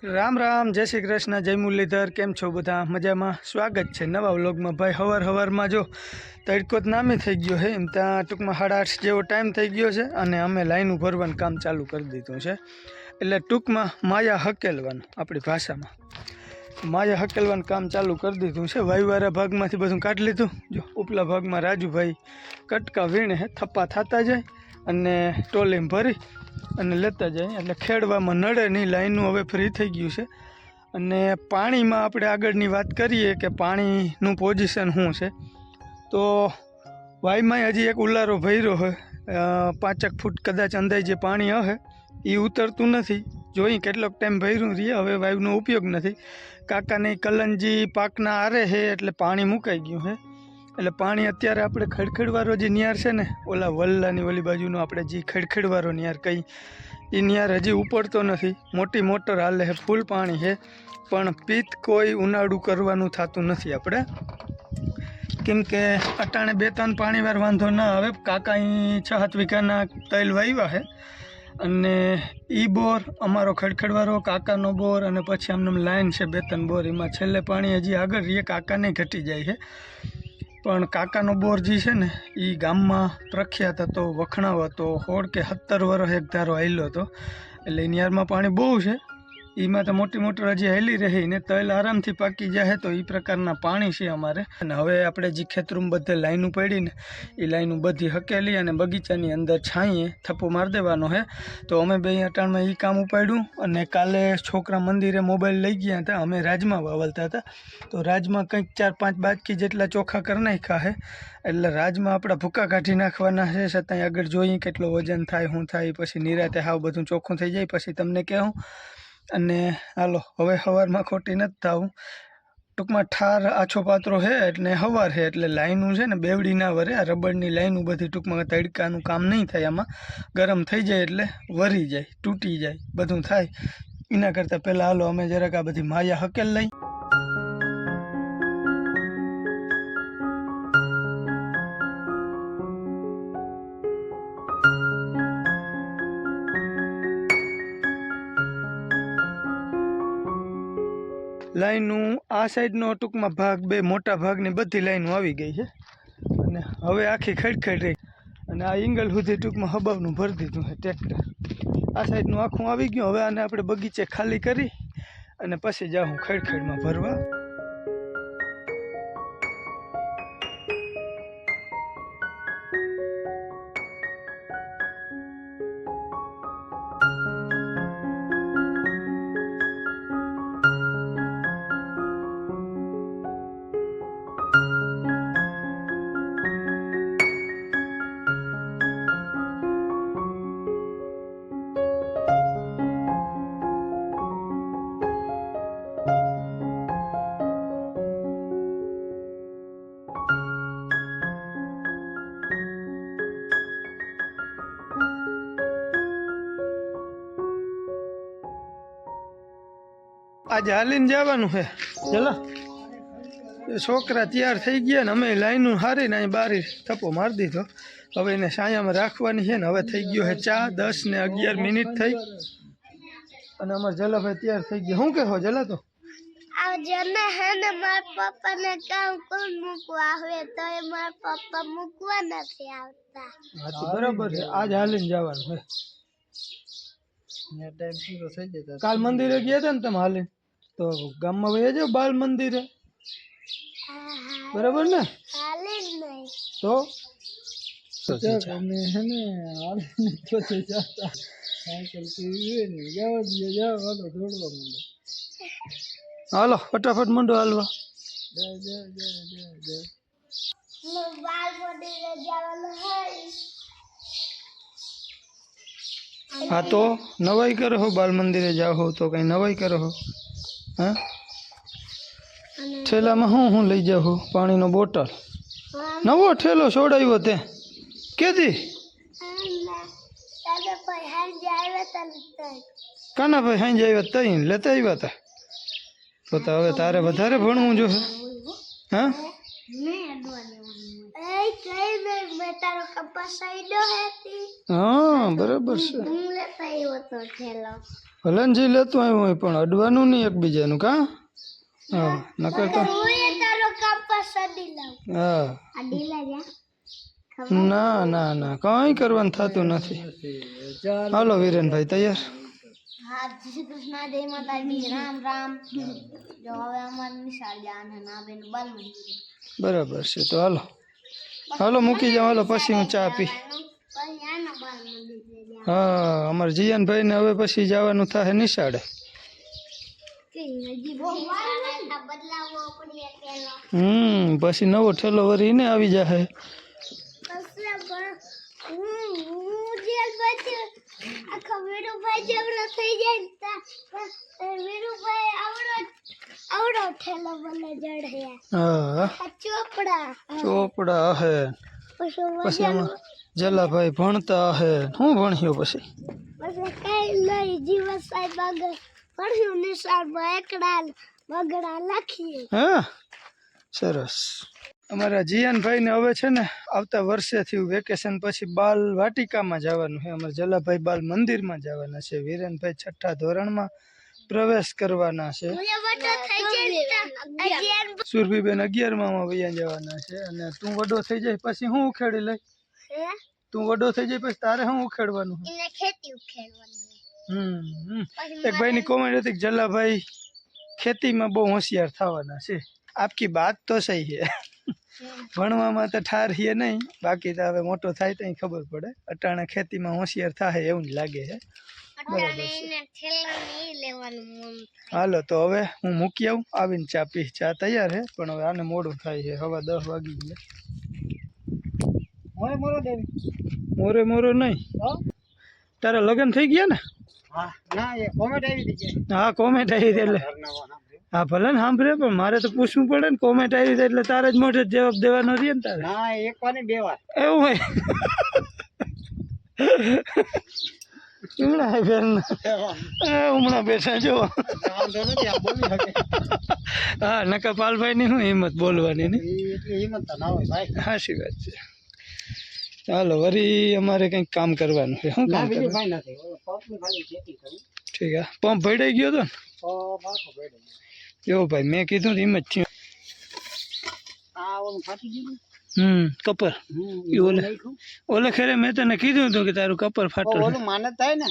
राम राम जय श्री कृष्ण जय मुरलीधर केम छो बधा मजा में स्वागत है नवा व्लॉग में। भाई हवार में जो तड़को नामी थी गयो है एम त्या टूंक में 8:30 जेवो टाइम थी गयो है अने अमे लाइन भरवानुं काम चालू कर दीधुं छे। एटले टूंक में माया हकेलवानुं अपनी भाषा में माया हकेलवानुं काम चालू कर दीधुं छे। वायुवारा भाग में बधुं काढी लीधुं। जो उपला भाग में राजू भाई कटका वीणे है थप्पा थता जाए अने टोली में भरी અને લેતા જાય એટલે ખેડવામાં નડે નહીં। લાઈનનું હવે ફ્રી થઈ ગયું છે। અને પાણીમાં આપણે આગળની વાત કરીએ કે પાણીનું પોઝિશન શું છે તો વાયમાં હજી એક ઉલારો ભર્યો હોય 5 ફૂટ કદાચ અંદાજે પાણી આવે એ ઉતરતું નથી। જોઈ કેટલોક ટાઈમ ભર્યું રહીએ હવે વાયુનો ઉપયોગ નથી। કાકાની કલંજી પાકના આરે છે એટલે પાણી મુકાઈ ગયું છે। એટલે પાણી અત્યારે આપણે ખડખડવાળો જે નિયાર છે ને ઓલા વલ્લાની ઓલી બાજુનો આપણે જે ખડખડવાળો નિયાર કઈ એ નિયાર હજી ઉપડતો નથી। મોટી મોટર હાલે છે ફૂલ પાણી છે પણ પીત કોઈ ઉનાળું કરવાનું થતું નથી આપણે કેમ કે અટાણે 2-3 પાણીવાર વાંધો ના આવે। કાકા અહીં 6-7 વીઘાના તૈલ વાવ્યા છે અને એ બોર અમારો ખડખડવાળો કાકાનો બોર અને પછી આમને લાઈન છે 2-3 બોર એમાં છેલ્લે પાણી હજી આગળ રહીએ કાકાને ઘટી જાય છે। પણ કાકાનો બોર જે છે ને એ ગામમાં પ્રખ્યાત હતો વખણાવ હતો 16 કે 17 વર્ષ એક ધારો હાલ્યો હતો એટલે નિયારમાં પાણી બહુ છે। એમાં તો મોટી મોટર હજી હાલી રહી ને તલ આરામથી પાકી જાય તો એ પ્રકારના પાણી છે અમારે। અને હવે આપણે જે ખેતરમાં બધે લાઈનું પડીને એ લાઈનું બધી હકેલી અને બગીચાની અંદર છાંયે થપ્પો મારી દેવાનો છે। તો અમે બે અટાણમાં એ કામ ઉપાડ્યું અને કાલે છોકરા મંદિરે મોબાઈલ લઈ ગયા હતા। અમે રાજમાં વાવલતા હતા તો રાજમાં કંઈક 4-5 બાજકી જેટલા ચોખા કરી નાખ્યા છે એટલે રાજમાં આપણા ભૂકા કાઢી નાખવાના છે। છતાંય આગળ જોઈએ કેટલો વજન થાય શું થાય પછી નિરાતે હાવ બધું ચોખ્ખું થઈ જાય પછી તમને કહું। અને હાલો હવે સવારમાં ખોટી નથી થવું ટૂંકમાં ઠાર આછો પાત્રો છે એટલે સવાર છે એટલે લાઈનું છે ને બેવડી ના વરે આ રબરની લાઈનું બધી ટૂંકમાં તડકાનું કામ નહીં થાય આમાં ગરમ થઈ જાય એટલે વરી જાય તૂટી જાય બધું થાય એના કરતાં પહેલાં હાલો અમે જરાક આ બધી માયા હકેલ લઈ। લાઈનું આ સાઈડનો ટૂંકમાં ભાગ બે મોટા ભાગની બધી લાઈનો આવી ગઈ છે અને હવે આખી ખડખડ રહી અને આ એંગલ સુધી ટૂંકમાં હબાવનું ભરી દીધું છે ટ્રેક્ટર। આ સાઈડનું આખું આવી ગયું હવે આને આપણે બગીચે ખાલી કરી અને પછી જાઉં ખડખડમાં ભરવા। आज हालीने जवानुं है चलो छोकरा तैयार थई गया ने अमे लाइनू हारीने अहीं बारी थप्पो मारी दीधो। हवे एने छायामां राखवानी छे ने हवे थई गयो है 4 10 ने 11 मिनिट थई अने अमर जला भाई तैयार थई गया। शुं कहो जला तो आ जने है ने मार पप्पा ने काम कोण मुकवा आवे तो ए मार पप्पा मुकवा नथी आवता। हां तो बराबर है आज हालीने जवानुं है ने टाइम पूरो થઈ જતો। काल मंदिरे गया था ने तमे हालीने तो गाम में वही जाओ बाल मंदिर है बराबर ने हालीन नहीं तो हमें है ने हालीने तो से जाता साइकिल की नहीं जाओ जाओ हालो दौड़वा मंडो हालो फटाफट मंडो हालवा जा जा जा जा जा लो बाल मंदिर जावानो है। हाँ तो नवाई करो हो बाल मंदिरे जाओ हो तो कहीं नवाई करो हो। हाँ ठेला में हूँ लई जाओ हो पानी नो बोटल नवो ठेलो छोड़ायो ते के दी काना भाई हाई जाए तई लेता आव्या था तो हवे तारे वधारे भणवुं जो है। हाँ ભાઈ કઈ નહીં મેં તારો કપાસ સાઈડો હતી હા બરાબર છે હું લેતા આવ્યો તો ઠેલો ભલે ને જે લેતું આવ્યું હોય પણ અડવાનું નહીં એકબીજાનું કા હા નકર તો હું તારો કપાસ અડી લઉં હા અડી લે ના ના ના કંઈ કરવાનું થતું નથી હાલો વિરેનભાઈ તૈયાર હા જય શ્રી કૃષ્ણ જય માતાજી રામ રામ જો હવે અમારે નિશાળ જવાનું છે ના બેન બાલ મંદિરે બરાબર છે તો હાલો હાલો મૂકી જાઓ હાલો પછી હું ચા પી પછી આનો બાલ મંદિરે હા અમારે જીયાનભાઈ ને હવે પછી જવાનું થાય નિશાળે બદલાવો પડીએ પેલો પછી નવો ઠેલો વરી ને આવી જાય આખા વીરુભાઈ જેવડો થઈ જાય ને વીરુભાઈ આવડો ઠેલો મને જડે હા ચોપડા હે પછી આમાં જલાભાઈ ભણતા હે હું ભણ્યો પછી કઈ લઈ જીવન સાહેબ આગળ ભણ્યું નિશાળમાં એકડા બગડા લખીએ હા સરસ અમારા જીયાનભાઈ ને હવે છે ને આવતા વર્ષેથી વેકેશન પછી બાલ વાટિકામાં જવાનું છે અમારા જલાભાઈ બાલ મંદિરમાં જવાના છે વિરેનભાઈ 6ઠા ધોરણમાં પ્રવેશ કરવાના છે સુરભીબેન 11માં વૈયા જવાના છે અને તું વડો થઈ જાય પછી હું ઉખેડી લઈ તું વડો થઈ જાય પછી તારે શું ઉખેડવાનું એક ભાઈની કોમેન્ટ હતી કે જલાભાઈ ખેતીમાં બહુ હોશિયાર થવાના છે આપકી બાત તો સહી છે ભણવામાં તો ઠાર છે નહીં બાકી તો હવે મોટો થાય તો ખબર પડે અટાણે ખેતીમાં હોશિયાર થાય એવું જ લાગે છે બરાબર છે હાલો તો હવે હું મૂકી આવું આવીને ચા પી ચા તૈયાર છે પણ હવે આને મોડું થાય છે હવા 10 વાગી ગયા મોરે નહીં તારા લગ્ન થઈ ગયા ને હા કોમેન્ટ આવી હતી એટલે હા ભલે ને સાંભળે પણ મારે તો પૂછવું પડે ને કોમેન્ટ આવી હતી એટલે તારે જ મોઢે જવાબ દેવાનો રહે ને તારે એવું હોય હમણાં બેઠા જો હા નકા પાલભાઈ ની શું હિંમત બોલવાની ને સાચી વાત છે ચાલો વરી અમારે કંઈક કામ કરવાનું છે શું કામ કરવાનું ઠીક છે પંપ ભડાઈ ગયો હતો ને એવો ભાઈ મેં કીધું એમ જ થયું કપર ઓલે ખેરે મેં તને કીધું હતું કે તારું કપર ફાટો માને થાય ને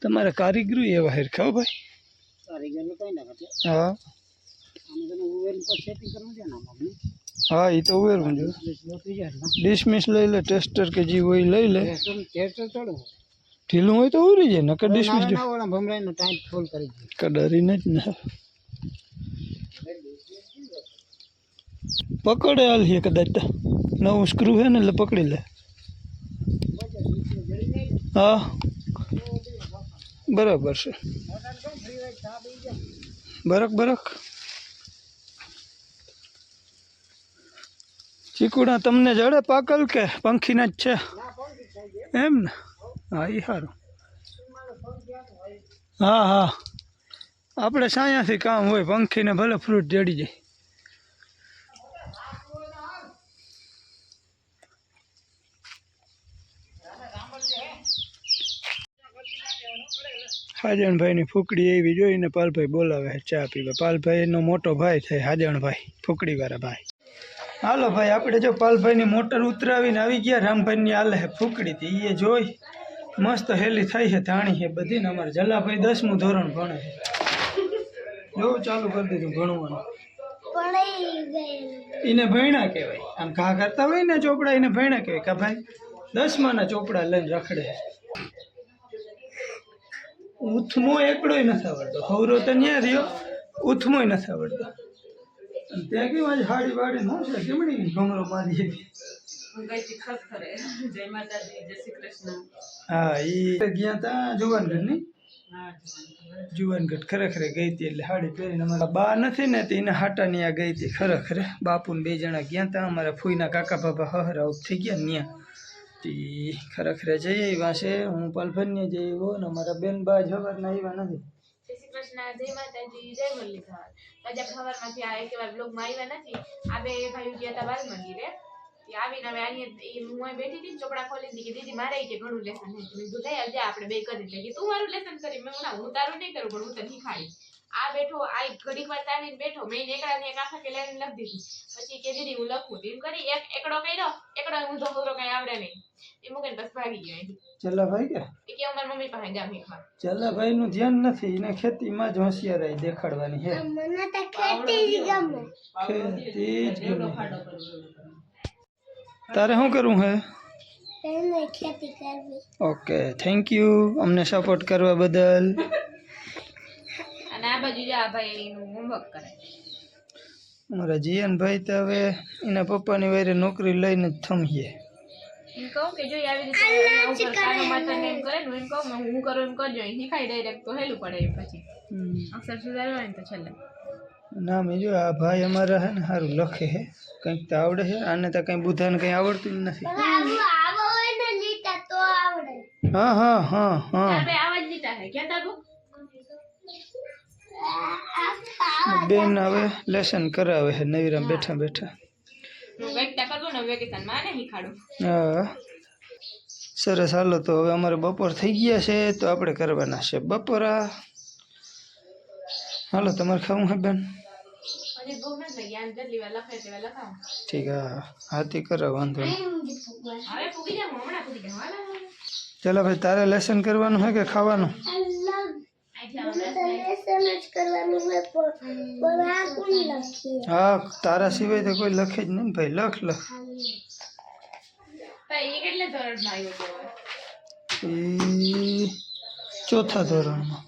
તમારા કારીગરો એવા હેરખાવ ભાઈ હા હા એ તો ઉવેરવું જોઈએ ડિસમિસ લઈ લે ટેસ્ટર કે જે હોય લઈ લે ઢીલું હોય તો ઉરી જાય નકર ડિસમિસ ડરીને જ ને પકડે હાલ છે કદાચ તો નવું સ્ક્રૂ છે ને એટલે પકડી લે હા બરાબર છે બરક ચીકુડા તમને જડે પાકલ કે પંખીના જ છે એમ ને હા એ સારું હા આપણે સાયાથી કામ હોય પંખીને ભલે ફ્રૂટ જડી જાય હાજણભાઈની ફૂકડી એવી જોઈને પાલભાઈ બોલાવે ચા પીવા પાલભાઈનો મોટો ભાઈ થાય હાજણભાઈ ફૂકડીવાળા ભાઈ હાલો ભાઈ આપણે જો પાલભાઈની મોટર ઉતરાવીને આવી ગયા રામભાઈની આલે હે ફૂકડી હતી એ જોઈ મસ્ત હેલી થઈ છે ધાણી છે બધી ને અમારે જલાભાઈ 10મું ધોરણ ભણે છે જોવું ચાલુ કરી દીધું ભણવાનું એને ભણ્યા કહેવાય આમ ઘા કરતા હોય ને ચોપડા એને ભણ્યા કહેવાય કા ભાઈ 10માના ચોપડા લઈને રખડે ઉથમો એકડોય નથી આવડતો હવરો તો ન્યા રહ્યો ઉથમોય નથી આવડતો ત્યાં કેવું આજે હાડી વાડી ન છે કેમડી ઘમરો મારી હા એ ગયા તા જુવાનગઢ ની જુવાનગઢ ખરેખર ગઈ હતી એટલે હાડી પહેરીને અમારા બા નથી ને તે એને હાટાની આ ગઈ હતી ખરેખર બાપુ ને 2 જણા ગયા હતા અમારા ફૂઈના કાકા બાપા હહરા થઈ ગયા ને ત્યાં ખરેખર જઈ આવ્યા છે હું પાલભાઈ જઈ આવ્યો ને અમારા બેન બા જવારના આવ્યા નથી જય માતાજી જય મુરલીધર આજે સવારમાંથી આ એક વાર બ્લોગમાં આવ્યા નથી આ બે ભાઈઓ ગયા હતા બાલ મંદિરે તે આવીને હવે અહીંયા હું અહીં બેઠી હતી ને ચોપડા ખોલી દીધી કે દીદી મારે કે ઘણું લેસન હે મેં કીધું લઈ આવજે આપણે બે કરી લઈએ કે તું મારું લેસન કરી મેં ના હું તારું નહીં કરું પણ હું તને શીખાડીશ આ બેઠો આ ઘડીક વાર ચાલીને બેઠો મેં એકડાની એક આખા કે લઈને લખી દીધી પછી કે દીદી હું લખું એમ કરી એકડો કર્યો એકડો હું તો પૂરો કઈ આવડે નહીં એ મૂકીને બસ ભાગી ગયો અહીંથી ચલા ભાઈ કે એ કે અમારી મમ્મી પાસે જામ શીખવા ચલા ભાઈ નું ધ્યાન નથી એને ખેતીમાં જ હોશિયારી દેખાડવાની હે મને તો ખેતી જ ગમે ખેતી જ ગમે તારે શું કરવું હે એને ખેતી કરવી ઓકે થેન્ક યુ અમને સપોર્ટ કરવા બદલ અને આ બાજુ જો આ ભાઈ એનું હોમવર્ક કરે અમારા જીયનભાઈ તો હવે એના પપ્પાની વારે નોકરી લઈને જ થમીએ એમ કહું કે જો આવી રીતે ઉપર કાનો માથાને એમ કરે ને એમ કહું હું કરું એમ કરજો એ શીખાય ડાયરેક્ટ તો હેલું પડે એમ પછી અક્ષર સુધારવા ને તો છેલ્લે નામ એ જો આ ભાઈ અમારા હે ને સારું લખે હે કંઈક તો આવડે છે આને તો કંઈ બુધાને કંઈ આવડતું જ નથી આવો હોય ને લીટા તો આવડે હા હા હા હા આપણે આવાજ લીટા હે ક્યાં તારું બેન હવે લેસન કરાવે છે નવીરામ બેઠા બેઠા હું વેકતા કરવું ને વેકેશન માં ને શીખાડું હા સરસ હાલો તો હવે અમારે બપોર થઈ ગયા છે તો આપણે કરવાના છે બપોરા હાલો તમારે ખાવું હે બેન હજી ભૂખ નથી લાગી આને જેટલી વાર લખાય તેટલી વાર લખાવું ઠીક હા હાથી કરો વાંધો નહીં હવે પૂગી જાવ હમણાં પૂગી જાવ હાલો ચાલો ભાઈ તારે લેસન કરવાનું હે કે ખાવાનું લેસન જ કરવાનું હોય પણ આ કોણ લખીએ હા તારા સિવાય તો કોઈ લખે જ નહીં ને ભાઈ લખ લખ ભાઈ એ કેટલે ધોરણમાં આવ્યો તો એ ચોથા ધોરણમાં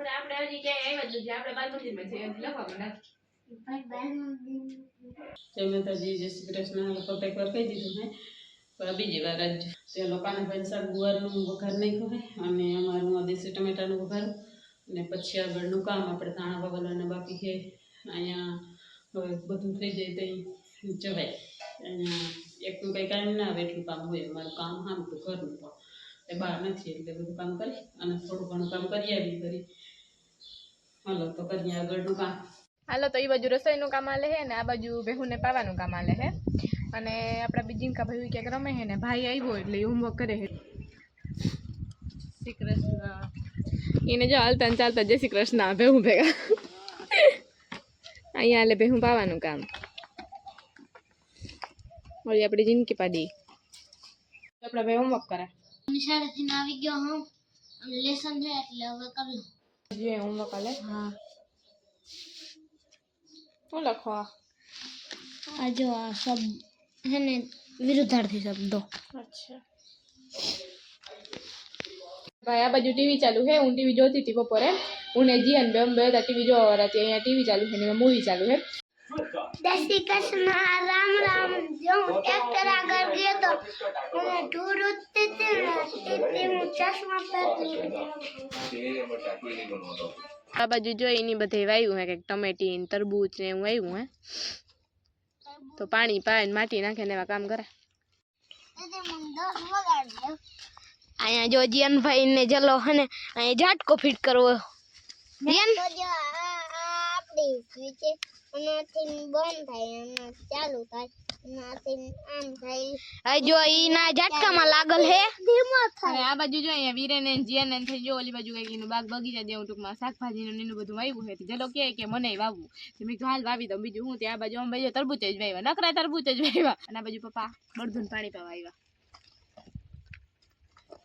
આપણે હજી ક્યાંય આવ્યા જ નથી આપણે બાર મંદિરમાં છે હજી લખવામાં નથી જય માતાજી જય શ્રી કૃષ્ણ લગભગ એક વાર કહી દીધું મેં પણ બીજી વાર જ તે લોકોને ભાઈ શાક ગુવારનું વઘાર નાખ્યું હોય અને અમારું દેશી ટમેટાનું વઘાર અને પછી આગળનું કામ આપણે ધાણા પગલવાના બાકી છે અહીંયા હવે બધું થઈ જાય ત્યાં જવાય અહીંયા એકનું કંઈ કામ ના આવે એટલું કામ હોય અમારું કામ આમ તો ઘરનું પણ એ બહાર નથી એટલે બધું કામ કરી અને થોડું ઘણું કામ કરી આવી કરી હાલો તો કરીએ આગળનું કામ હાલો તો એ બાજુ રસોઈનું કામ આલે હે ને આ બાજુ બેહુને પાવાનું કામ આલે હે અને આપણા બીજીનકા ભાઈ ક્યાંક રમે હે ને ભાઈ આવ્યો એટલે હોમવર્ક કરે હે શ્રી કૃષ્ણ એને જો હાલતા ને ચાલતા જય શ્રી કૃષ્ણ બેહું ભેગા અહીંયા આલે બેહું પાવાનું કામ ઓલી આપણી જિંદગી પાડી આપણા ભાઈ હોમવર્ક કરે નિશાળેથી આવી ગયો હું લેસન છે એટલે હવે કરી જે હોમવર્ક આલે હા શું લખવા આ જો આ શબ્દ है ने विरुद्धार्थी शब्दों अच्छा भाई आ बाजू टीवी चालू है हूँ टीवी जोती थी बपोरे उन्हें जीवन बे टीवी जो रही है टीवी चालू है मूवी चालू है जय श्री कृष्ण राम राम जो ट्रैक्टर आगर गया तो उन्हें दूर उठते थे चश्मा आ बाजू जो इनी बधे वायु है कि टमेटी तरबूज ने वायु है तो पानी पाए माटी नाखे ने काम करे अँ जो जियन भाई ने चलो है ने झाटको फिट करवो जियन चालू थाय जो ईना झटका में लागल है अरे आ बाजू जो अँ वीरे ने जियन ने थई जो ओली बाजू कई बाग बगीचा जेवुं टूंकमां शाकभाजी नुं नीनुं बधुं वाव्युं छे जलो कहे के मने वावવું तो मैं हाल वावी दऊं बीजું હું ત્યાં બાજુ અમે તરબૂચ જ વાવ્યા નકરા તરબૂચ જ વાવ્યા અને આ બાજુ પપ્પા બળધુન પાણી પાવા આવ્યા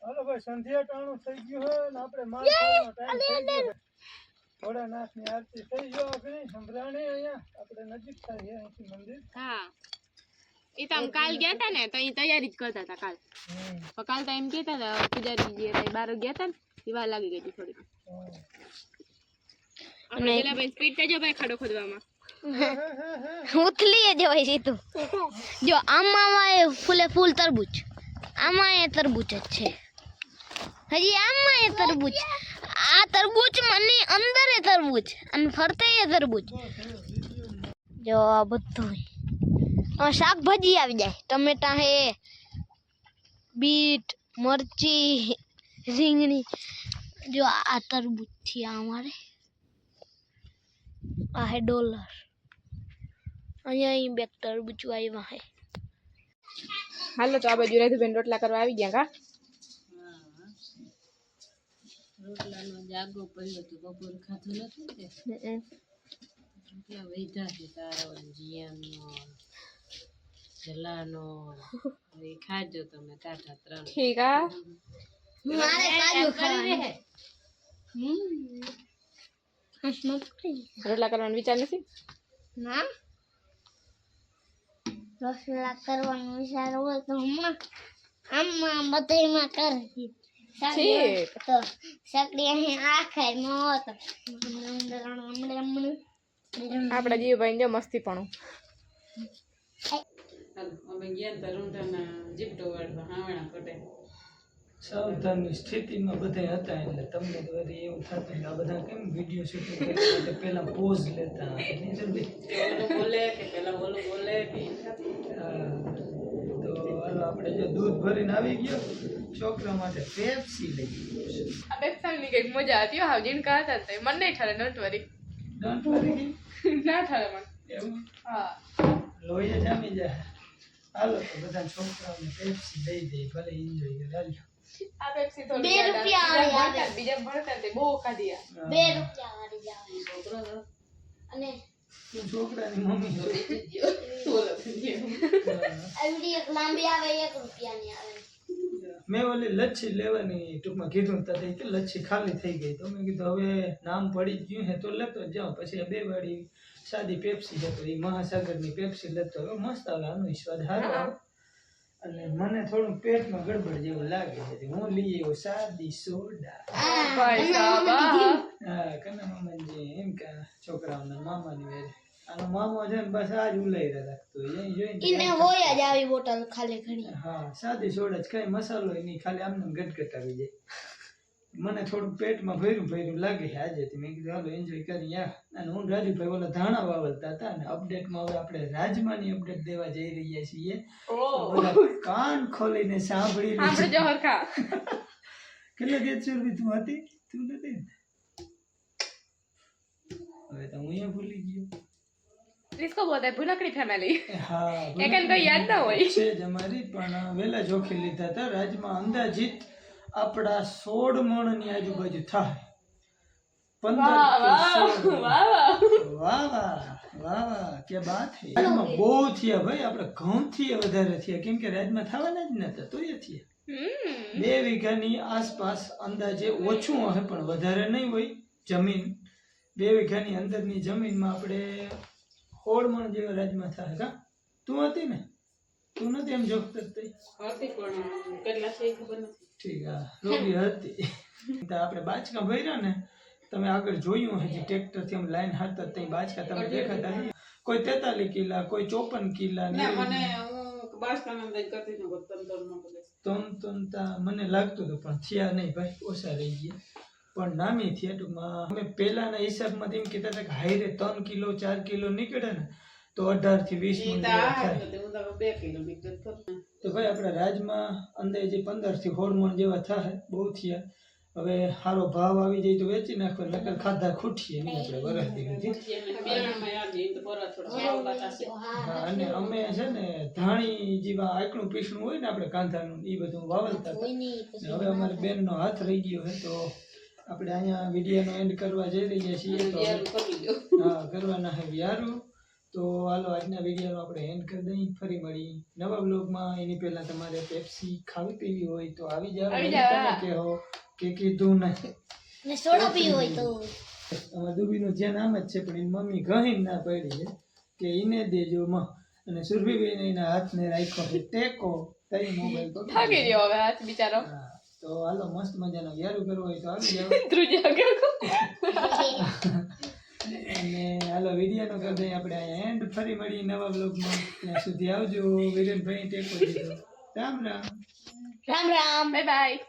હાલો ભાઈ સંધ્યા ટાણું થઈ ગયું હે ને આપણે માર ખાવાનો ટાઈમ થઈ ગયો ભોળાનાથની આરતી થઈ ગયો કે નહીં સંભળાણી અહીંયા આપણે નજીક થાય છે અહીંથી મંદિર હા એ તો કાલ ગયા હતા ને તો એ તૈયારી જ કરતા હતા કાલ પણ કાલ તો એમ કહેતા હતા પૂજારી જે બહાર ગયા હતા ને એ વાર લાગી ગઈ હતી થોડી અને પેલા ભાઈ સ્પીડ તેજો ભાઈ ખાડો ખોદવામાં ઉથલી જ હોય છે તું જો આમાં ફૂલે ફૂલ તરબૂચ આમાં એ તરબૂચ જ છે હજી આમાં એ તરબૂચ આ તરબૂચ મને અંદર એ તરબૂચ અને ફરતે એ તરબૂચ જો આ બધું શાકભાજી આવી જાય ટમેટા હે બીટ મરચી રીંગણી જો આ તરબૂચ થી અમારે આ હે ડોલર અહીંયા બે તરબૂચ આવ્યા હે. હાલો તો આ બાજુ રાધુબેન રોટલા કરવા આવી ગયા કા રોટલાનો જાગો પડ્યો તો બપોર ખાધું નતું તે રોટલા વૈધા છે તારો જીયાનો જલાનો હવે ખાજો તમે ટાટા 3 ઠીક આ મારે કાજુ ખાવા રોટલા કરવાનો વિચાર નથી ના રસલા કરવાનો વિચાર હોય તો હમણાં આમાં બધામાં કરી ઠીક તો સકડી અહીં આ ખાય નો તો આપડા જીવભાઈ જો મસ્તી પણ હાલો અમે ગયા તા રૂંઢાના જીપટો વાળવા હાવણા કટે સાવધાનની સ્થિતિમાં બધા હતા એટલે તમને તો વળી એવું થતું કે આ બધા કેમ વિડીયો શૂટિંગ કરવા માટે પહેલા પોઝ લેતા એટલી જલ્દી ઓલું બોલે કે પેલા ઓલું બોલે કે તો હાલો આપણે જો દૂધ ભરીને આવી ગયો છોકરા માટે પેપ્સી લઈ ગયો છે આ બેફામની કઈક મજા હતી હાવ જીણકા હતા ને મને નહીં ઠરે ડોન્ટ વરી ડોન્ટ વરી ના ઠરે મને એવું હા લોહીએ જામી જાય હાલો તો બધા છોકરાઓને પેપ્સી દઈ દે ભલે એન્જોય કરે હાલ્યો આ પેપ્સી તો 2 રૂપિયા વાળી આવે. બીજા ભણતા તે બહુ ખાધી આ 2 રૂપિયા વાળી જાવ અને તું છોકરાની મમ્મી છો. આવડી એક લાંબી આવે 1 રૂપિયાની આવે મેં ઓલી લચ્છી લેવાની ટૂંકમાં કીધું તો કે લચ્છી ખાલી થઈ ગઈ તો મેં કીધું હવે નામ પડી જ ગયું હે તો લેતો જ જાઉં પછી આ 2 વાળી સાદી પેપ્સી લેતો એ મહાસાગરની પેપ્સી લેતો હવે મસ્ત આવે આનો સ્વાદ સારો આવે અને મને થોડું પેટમાં ગડબડ જેવું લાગે છે હું લઈ આવ્યો સાદી સોડા ભાઈ સાહેબ હા કના મામાજી એમ કે છોકરાઓના મામાની વેરે આનો મામો છે ને બસ આજ ઉલાઈ રાખતો અહીં જોઈને ઈને હોય જ આવી બોટલ ખાલી ઘણી હા સાદી સોડા જ કઈ મસાલો નહીં ખાલી આમને ગટગટ આવી જાય મને થોડું પેટમાં ભર્યું લાગે છે આજે મેં કીધું હાલો એન્જોય કરી યાર અને હું રાજુભાઈ ઓલા ધાણા વાવલતા હતા ને અપડેટમાં હવે આપણે રાજમાની અપડેટ દેવા જઈ રહ્યા છીએ તો બધા કાન ખોલીને સાંભળી આપણે લેજો જોહર ખા કેટલા દિવસ સુધી તું હતી તું નથી ને? હવે તો હું અહીંયા ભૂલી ગયો इसको बोलते हैं भुनकड़ी फैमिली હા એકન કોઈ યાદ ના હોય છે જ અમારી પણ વેલા જોખી લીધા હતા રાજમાં અંદાજિત આપણા 16 મણની આજુબાજુ થાય 15 કે 16 વાહ વાહ વાહ કે બાત હે રાજમાં બહુ થયા ભાઈ આપણે ઘઉં થી વધારે થયા કેમ કે રાજમાં થવાના જ નતા તો એ થયા 2 વીઘાની આસપાસ અંદાજે ઓછું હશે પણ વધારે નહીં હોય જમીન 2 વીઘાની અંદરની જમીનમાં આપણે 16 મણ જેવા રાજમાં થાય કા તું હતી ને તું નથી એમ જોખત હતી હતી પણ કેટલા છે એ ખબર નથી ઠીક હા રોગી હતી તો આપણે બાચકા ભર્યા ને તમે આગળ જોયું હજી ટ્રેક્ટરથી આમ લાઈન હારતા ત્યાં બાચકા તમે દેખાતા નહીં કોઈ 43 કિલા કોઈ 54 કિલા ને ના મને હું બાસકાનો અંદાજ કરતી ન હોત તંતરમાં બધે તમતા મને લાગતું હતું પણ થયા નહીં ભાઈ ઓછા રહી ગયા પણ નામી થયા ટૂંકમાં અમે પહેલાના હિસાબમાં એમ કહેતા હતા કે હાઈરે 3 કિલો 4 કિલો નીકળે ને તો 18 થી 20 મણ જેવા થાય હું તો 2 કિલો નીકળત કરતો તો ભાઈ આપણા રાજમાં અંદાજે 15 થી 16 મણ જેવા થાય બહુ થયા હવે સારો ભાવ આવી જાય તો વેચી નાખો નકર ખાધા ખૂટીએ નહીં આપણે વરસથી નથી બિયારણમાં આવી તો પોરા થોડા ભાવ બતાશે હા અને અમે છે ને ધાણી જેવા આકડું પીસણું હોય ને આપણે કાંધાનું એ બધું વાવલતા હતા ને હવે અમારી બેનનો હાથ રહી ગયો છે તો આપણે અહીંયા વિડીયોનો એન્ડ કરવા જઈ રહ્યા છીએ તો કરી લો હા કરવાના છે વ્યારું તો હાલો આજના વિડીયોનો આપણે એન્ડ કરી દઈએ ફરી મળી નવા બ્લોગમાં એની પહેલા તમારે પેપ્સી ખાવી પીવી હોય તો આવી જાવ તમે કહો કે કીધું નહીં ને સોડા પીવી હોય તો અમારા દુબીનું જે નામ જ છે પણ એની મમ્મી ગહીને ના પડી છે કે એને દેજો માં અને સુરભીબેન એના હાથને રાખ્યો છે ટેકો તઈ મોબાઈલ પકડી થાકી ગયો હવે હાથ બિચારો હા, તો હાલો મસ્ત મજાનો વ્યારું કરવો હોય તો આવી જાવ ધ્રુજા ગયો અને હાલો વિડીયોનો કરી દઈએ આપણે અહીંયા એન્ડ ફરી મળીએ નવા બ્લોગમાં ત્યાં સુધી આવજો વિરેનભાઈ ટેકો દીધો રામ રામ રામ રામ બાય બાય